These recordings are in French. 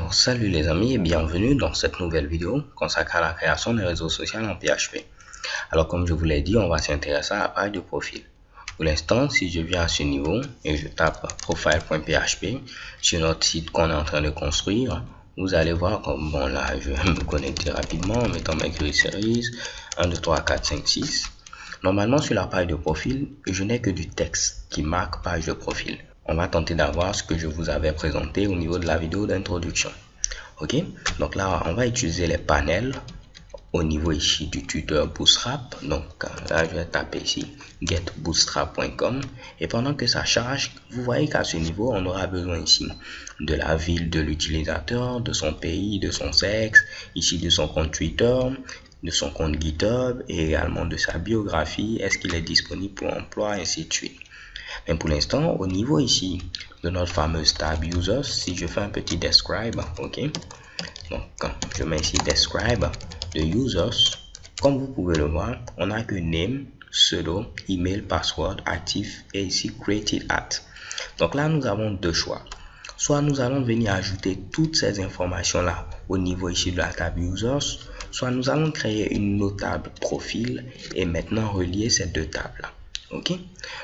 Alors salut les amis et bienvenue dans cette nouvelle vidéo consacrée à la création des réseaux sociaux en PHP. Alors comme je vous l'ai dit, on va s'intéresser à la page de profil. Pour l'instant, si je viens à ce niveau et je tape profile.php sur notre site qu'on est en train de construire, vous allez voir comme bon là je vais me connecter rapidement en mettant mes query series 1, 2, 3, 4, 5, 6. Normalement sur la page de profil, je n'ai que du texte qui marque page de profil. On va tenter d'avoir ce que je vous avais présenté au niveau de la vidéo d'introduction. Ok, donc là on va utiliser les panels au niveau ici du tuteur Bootstrap. Donc là je vais taper ici getbootstrap.com et pendant que ça charge, vous voyez qu'à ce niveau on aura besoin ici de la ville de l'utilisateur, de son pays, de son sexe, ici de son compte Twitter, de son compte GitHub et également de sa biographie, est-ce qu'il est disponible pour emploi, ainsi de suite. Mais pour l'instant, au niveau ici de notre fameuse tab users, si je fais un petit describe, ok, donc je mets ici describe de users, comme vous pouvez le voir, on n'a que name, pseudo, email, password, actif et ici created at. Donc là nous avons deux choix. Soit nous allons venir ajouter toutes ces informations là au niveau ici de la table users, soit nous allons créer une autre table profil et maintenant relier ces deux tables là. Ok,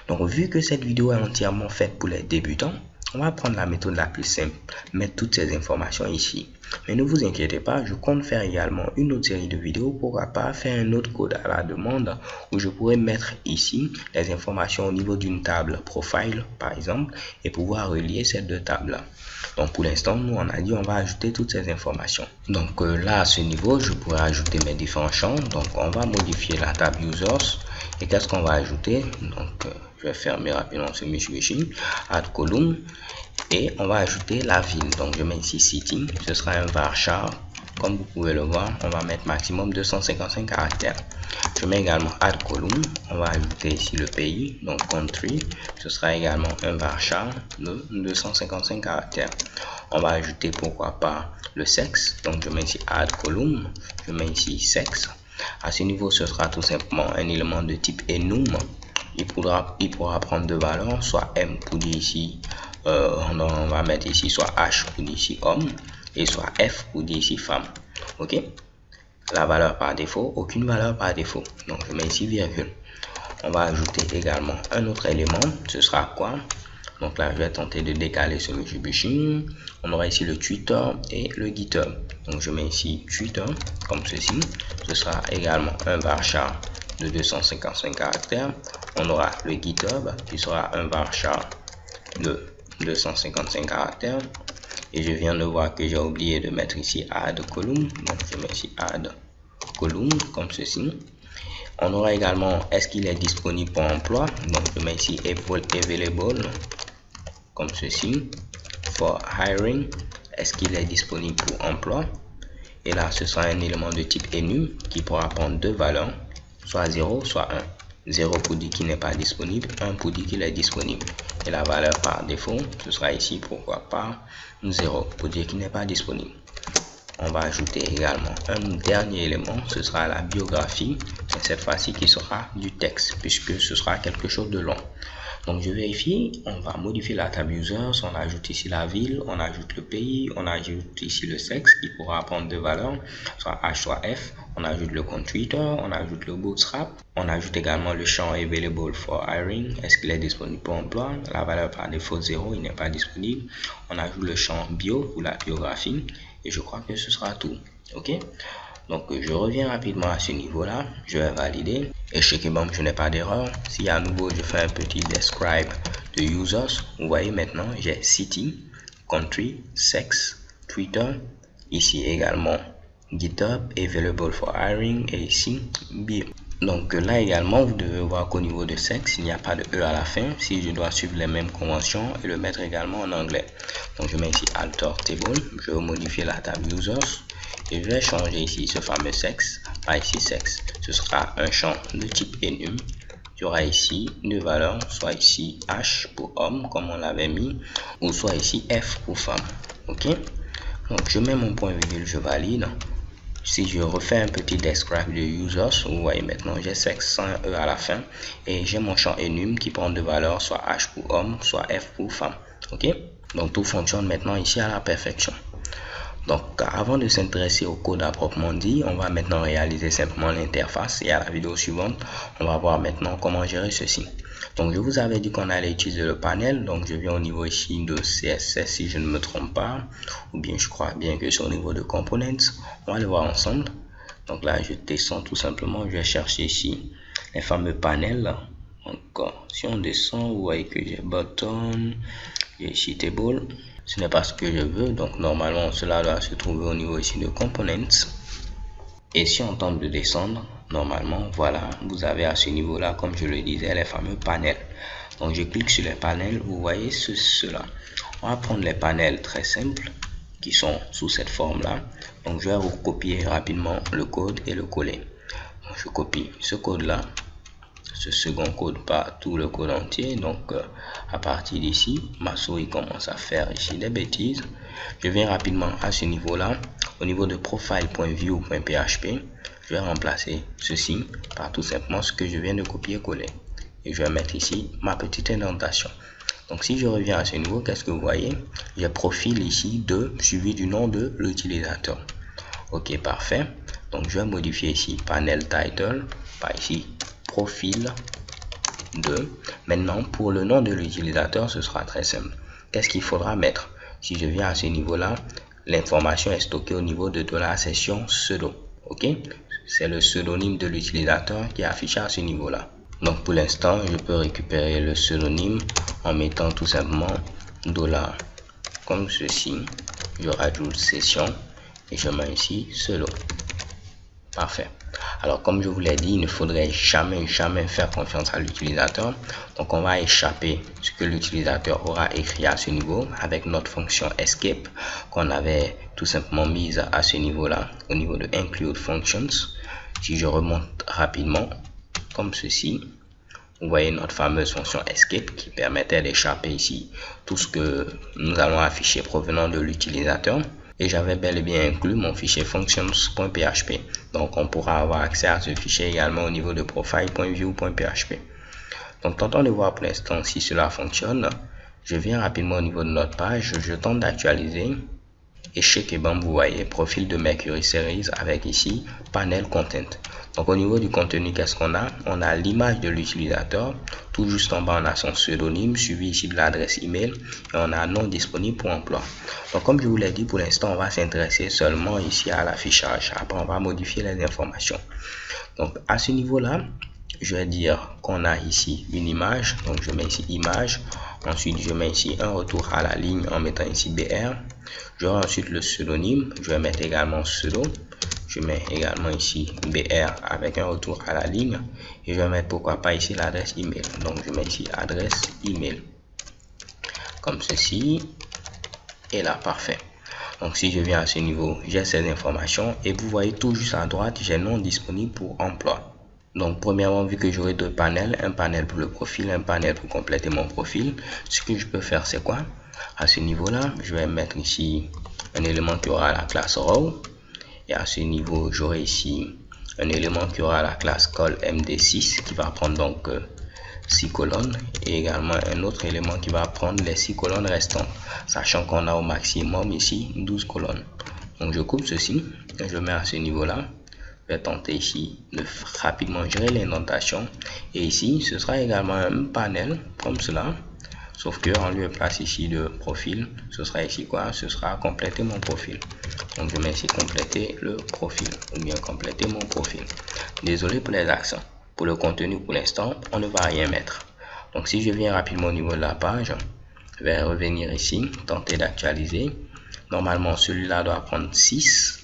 donc vu que cette vidéo est entièrement faite pour les débutants, on va prendre la méthode la plus simple, mettre toutes ces informations ici. Mais ne vous inquiétez pas, je compte faire également une autre série de vidéos, pourquoi pas faire un autre code à la demande où je pourrais mettre ici les informations au niveau d'une table profile par exemple et pouvoir relier ces deux tables là. Donc pour l'instant, nous on a dit on va ajouter toutes ces informations. Donc là à ce niveau, je pourrais ajouter mes différents champs. Donc on va modifier la table users. Et qu'est-ce qu'on va ajouter? Donc je vais fermer rapidement ce Mitsubishi, add column et on va ajouter la ville. Donc je mets ici city, ce sera un varchar. Comme vous pouvez le voir, on va mettre maximum 255 caractères. Je mets également add column, on va ajouter ici le pays, donc country, ce sera également un varchar de 255 caractères. On va ajouter pourquoi pas le sexe, donc je mets ici add column, je mets ici sexe. À ce niveau, ce sera tout simplement un élément de type enum. Il pourra prendre deux valeurs, soit M pour dire ici, on va mettre ici soit H pour dire ici homme, et soit F pour dire ici femme. Ok, la valeur par défaut, aucune valeur par défaut. Donc je mets ici virgule. On va ajouter également un autre élément, ce sera quoi? Donc là, je vais tenter de décaler ce Mitsubishi. On aura ici le Twitter et le GitHub. Donc je mets ici Twitter comme ceci. Ce sera également un varchar de 255 caractères. On aura le GitHub qui sera un varchar de 255 caractères. Et je viens de voir que j'ai oublié de mettre ici add column. Donc je mets ici add column comme ceci. On aura également est-ce qu'il est disponible pour emploi. Donc je mets ici available comme ceci. For hiring, est-ce qu'il est disponible pour emploi. Et là ce sera un élément de type enum qui pourra prendre deux valeurs, soit 0 soit 1. 0 pour dire qu'il n'est pas disponible, 1 pour dire qu'il est disponible. Et la valeur par défaut, ce sera ici pourquoi pas 0 pour dire qu'il n'est pas disponible. On va ajouter également un dernier élément, ce sera la biographie, et cette fois-ci qui sera du texte, puisque ce sera quelque chose de long. Donc je vérifie, on va modifier la table users, on ajoute ici la ville, on ajoute le pays, on ajoute ici le sexe qui pourra prendre deux valeurs, soit H soit F, on ajoute le compte Twitter, on ajoute le bootstrap, on ajoute également le champ available for hiring, est-ce qu'il est disponible pour emploi, la valeur par défaut 0, il n'est pas disponible, on ajoute le champ bio ou la biographie et je crois que ce sera tout. Ok, donc je reviens rapidement à ce niveau là, je vais valider et chez Kebam je n'ai pas d'erreur. Si à nouveau je fais un petit describe de users, vous voyez maintenant j'ai city, country, sex, Twitter, ici également GitHub, available for hiring et ici bio. Donc là également vous devez voir qu'au niveau de sexe il n'y a pas de E à la fin si je dois suivre les mêmes conventions et le mettre également en anglais. Donc je mets ici alter table, je vais modifier la table users et je vais changer ici ce fameux sexe par ici sexe. Ce sera un champ de type enum. Il y aura ici deux valeurs, soit ici H pour homme comme on l'avait mis ou soit ici F pour femme. Ok, donc je mets mon point virgule, je valide. Si je refais un petit describe de users, vous voyez maintenant j'ai sexe sans E à la fin et j'ai mon champ enum qui prend deux valeurs, soit H pour homme, soit F pour femme. Ok, donc tout fonctionne maintenant ici à la perfection. Donc, avant de s'intéresser au code à proprement dit, on va maintenant réaliser simplement l'interface et à la vidéo suivante, on va voir maintenant comment gérer ceci. Donc, je vous avais dit qu'on allait utiliser le panel. Donc, je viens au niveau ici de CSS si je ne me trompe pas, ou bien je crois bien que c'est au niveau de Components. On va le voir ensemble. Donc là, je descends tout simplement. Je vais chercher ici les fameux panels. Donc, si on descend, vous voyez que j'ai button, j'ai ici table. Ce n'est pas ce que je veux, donc normalement cela doit se trouver au niveau ici de Components. Et si on tente de descendre, normalement voilà, vous avez à ce niveau là, comme je le disais, les fameux panels. Donc je clique sur les panels, vous voyez cela. On va prendre les panels très simples qui sont sous cette forme là. Donc je vais recopier rapidement le code et le coller. Donc, je copie ce code là, ce second code, pas tout le code entier. Donc à partir d'ici, ma souris commence à faire ici des bêtises. Je viens rapidement à ce niveau là, au niveau de profile.view.php, je vais remplacer ceci par tout simplement ce que je viens de copier-coller et je vais mettre ici ma petite indentation. Donc si je reviens à ce niveau, qu'est-ce que vous voyez? J'ai profil ici de suivi du nom de l'utilisateur. Ok, parfait. Donc je vais modifier ici panel title par ici profil 2. Maintenant, pour le nom de l'utilisateur, ce sera très simple. Qu'est-ce qu'il faudra mettre? Si je viens à ce niveau-là, l'information est stockée au niveau de la session pseudo. Ok? C'est le pseudonyme de l'utilisateur qui est affiché à ce niveau-là. Donc pour l'instant, je peux récupérer le pseudonyme en mettant tout simplement $ comme ceci. Je rajoute session et je mets ici pseudo. Parfait. Alors comme je vous l'ai dit, il ne faudrait jamais faire confiance à l'utilisateur. Donc on va échapper ce que l'utilisateur aura écrit à ce niveau avec notre fonction escape qu'on avait tout simplement mise à ce niveau là, au niveau de include functions. Si je remonte rapidement comme ceci, vous voyez notre fameuse fonction escape qui permettait d'échapper ici tout ce que nous allons afficher provenant de l'utilisateur. Et j'avais bel et bien inclus mon fichier functions.php. Donc on pourra avoir accès à ce fichier également au niveau de profile.view.php. Donc tentons de voir pour l'instant si cela fonctionne. Je viens rapidement au niveau de notre page, je tente d'actualiser. Et chez Kebam, vous voyez profil de Mercury Series avec ici panel content. Donc au niveau du contenu, qu'est-ce qu'on a? On a l'image de l'utilisateur. Tout juste en bas, on a son pseudonyme suivi ici de l'adresse email et on a non disponible pour emploi. Donc comme je vous l'ai dit, pour l'instant, on va s'intéresser seulement ici à l'affichage. Après, on va modifier les informations. Donc à ce niveau-là, je vais dire qu'on a ici une image. Donc je mets ici image. Ensuite, je mets ici un retour à la ligne en mettant ici BR. J'aurai ensuite le pseudonyme. Je vais mettre également pseudo. Je mets également ici BR avec un retour à la ligne. Et je vais mettre pourquoi pas ici l'adresse email. Donc je mets ici adresse email. Comme ceci. Et là, parfait. Donc si je viens à ce niveau, j'ai ces informations. Et vous voyez tout juste à droite, j'ai non disponible pour emploi. Donc premièrement, vu que j'aurai deux panels, un panel pour le profil, un panel pour compléter mon profil, ce que je peux faire c'est quoi? À ce niveau là, je vais mettre ici un élément qui aura la classe row et à ce niveau j'aurai ici un élément qui aura la classe call md6 qui va prendre donc 6 colonnes et également un autre élément qui va prendre les 6 colonnes restantes, sachant qu'on a au maximum ici 12 colonnes. Donc je coupe ceci et je mets à ce niveau là. Je vais tenter ici de rapidement gérer l'indentation et ici ce sera également un panel comme cela, sauf que en lieu et place ici de profil, ce sera ici quoi? Ce sera compléter mon profil. Donc je mets ici compléter le profil ou bien compléter mon profil. Désolé pour les accents. Pour le contenu pour l'instant on ne va rien mettre. Donc si je viens rapidement au niveau de la page, je vais revenir ici, tenter d'actualiser. Normalement celui-là doit prendre 6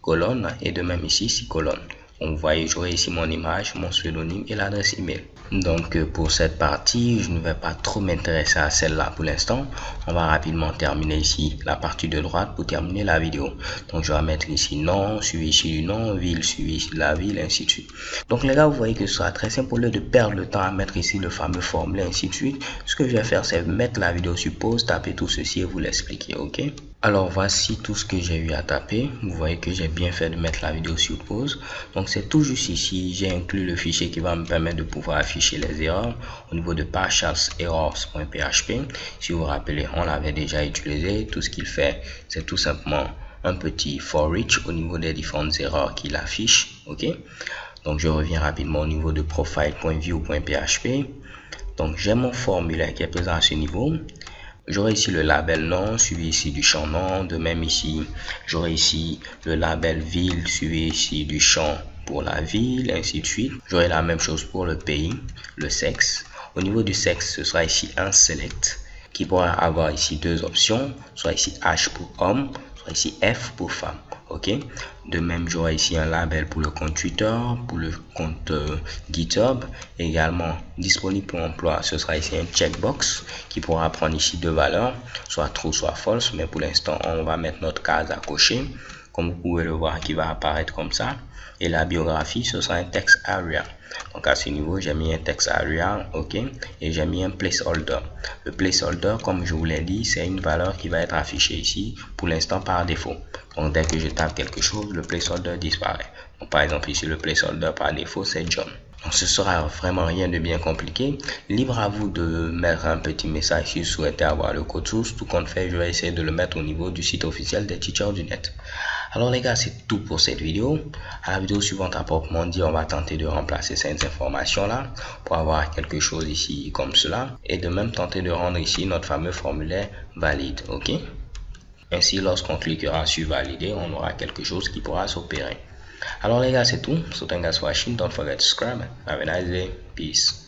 colonnes et de même ici 6 colonnes. Donc vous voyez, j'aurai ici mon image, mon pseudonyme et l'adresse email. Donc pour cette partie, je ne vais pas trop m'intéresser à celle-là pour l'instant. On va rapidement terminer ici la partie de droite pour terminer la vidéo. Donc je vais mettre ici nom, suivi ici du nom, ville, suivi ici de la ville, ainsi de suite. Donc les gars, vous voyez que ce sera très simple. Au lieu de perdre le temps à mettre ici le fameux formulaire, ainsi de suite, ce que je vais faire, c'est mettre la vidéo sur pause, taper tout ceci et vous l'expliquer, ok? Alors voici tout ce que j'ai eu à taper. Vous voyez que j'ai bien fait de mettre la vidéo sur pause. Donc c'est tout juste ici, j'ai inclus le fichier qui va me permettre de pouvoir afficher les erreurs au niveau de partialserrors.php. Si vous vous rappelez, on l'avait déjà utilisé. Tout ce qu'il fait, c'est tout simplement un petit for each au niveau des différentes erreurs qu'il affiche. Ok, donc je reviens rapidement au niveau de profile.view.php. donc j'ai mon formulaire qui est présent à ce niveau. J'aurai ici le label nom suivi ici du champ nom. De même ici, j'aurai ici le label ville suivi ici du champ pour la ville, ainsi de suite. J'aurai la même chose pour le pays, le sexe. Au niveau du sexe, ce sera ici un select qui pourra avoir ici deux options, soit ici H pour homme, soit ici F pour femme. Ok, de même j'aurai ici un label pour le compte Twitter, pour le compte GitHub, également disponible pour emploi. Ce sera ici un checkbox qui pourra prendre ici deux valeurs, soit true soit false, mais pour l'instant on va mettre notre case à cocher, comme vous pouvez le voir, qui va apparaître comme ça. Et la biographie, ce sera un text area. Donc à ce niveau, j'ai mis un text area, ok, et j'ai mis un placeholder. Le placeholder, comme je vous l'ai dit, c'est une valeur qui va être affichée ici pour l'instant par défaut. Donc dès que je tape quelque chose, le placeholder disparaît. Donc, par exemple ici, le placeholder par défaut, c'est John. Donc ce sera vraiment rien de bien compliqué. Libre à vous de mettre un petit message si vous souhaitez avoir le code source. Tout compte fait, je vais essayer de le mettre au niveau du site officiel des Teachers du Net. Alors les gars, c'est tout pour cette vidéo. À la vidéo suivante, à proprement dit, on va tenter de remplacer ces informations là pour avoir quelque chose ici comme cela, et de même tenter de rendre ici notre fameux formulaire valide. Ok, ainsi lorsqu'on cliquera sur valider, on aura quelque chose qui pourra s'opérer. Alors les gars, c'est tout. So thank you guys for watching. Don't forget to subscribe. Have a nice day. Peace.